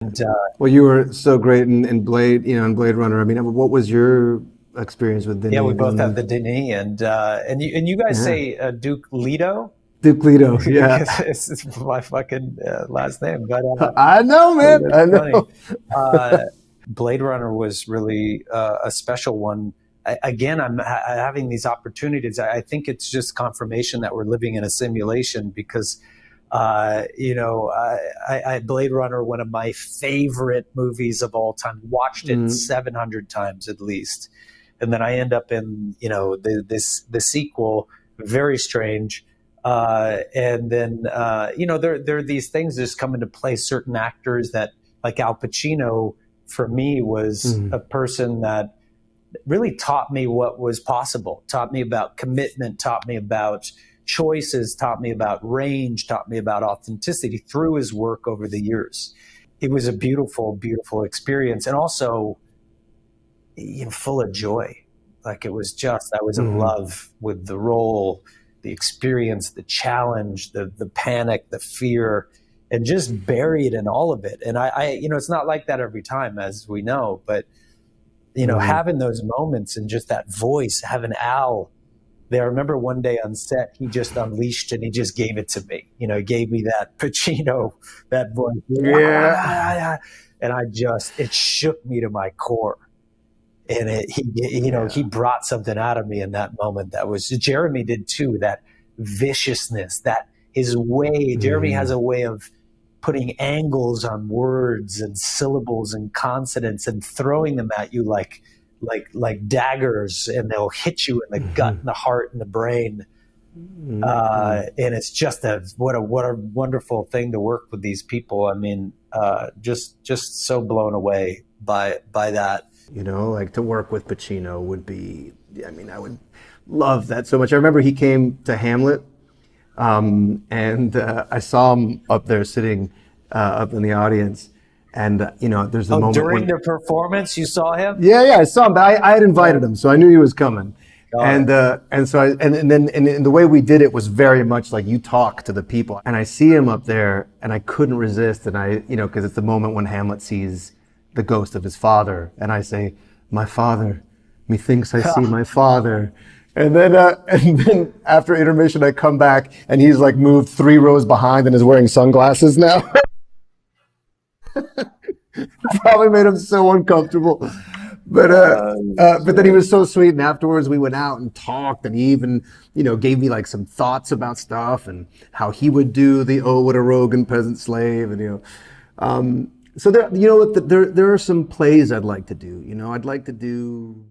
And Well, you were so great in Blade, in Blade Runner. I mean, what was your experience with Denis? yeah, we both have the Denis, and you guys say Duke Leto. Duke Leto, yeah. It's my fucking last name, but I know, man. I know. Blade Runner was really a special one. Again, I'm having these opportunities. I think it's just confirmation that we're living in a simulation because, Blade Runner, one of my favorite movies of all time, watched it 700 times at least. And then I end up in, the sequel, very strange. And then, there are these things that just come into play, certain actors that, like Al Pacino, for me, was a person that really taught me what was possible, taught me about commitment, taught me about choices, taught me about range, taught me about authenticity through his work over the years. It was a beautiful, beautiful experience. And also, full of joy. Like I was in love with the role, the experience, the challenge, the panic, the fear, and just buried in all of it. And I it's not like that every time, as we know, but having those moments and just that voice, having Al there. I remember one day on set, he just unleashed and he just gave it to me. He gave me that Pacino, that voice. Yeah. And it shook me to my core. And he brought something out of me in that moment that was, Jeremy did too, that viciousness, that his way, Jeremy has a way of putting angles on words and syllables and consonants and throwing them at you like daggers, and they'll hit you in the gut and the heart and the brain. And it's just what a wonderful thing to work with these people. I mean, just so blown away by that. Like to work with Pacino would be, I would love that so much. I remember he came to Hamlet, and I saw him up there sitting up in the audience. And, there's the moment during the performance, you saw him? Yeah, I saw him, but I had invited him, so I knew he was coming. And the way we did it was very much like you talk to the people. And I see him up there, and I couldn't resist. And because it's the moment when Hamlet sees the ghost of his father, and I say, "My father, methinks I see my father." And then after intermission, I come back, and he's like moved 3 rows behind and is wearing sunglasses now. Probably made him so uncomfortable. But then he was so sweet, and afterwards we went out and talked, and he even, gave me like some thoughts about stuff and how he would do the "Oh, what a rogue and peasant slave," and so there are some plays I'd like to do. I'd like to do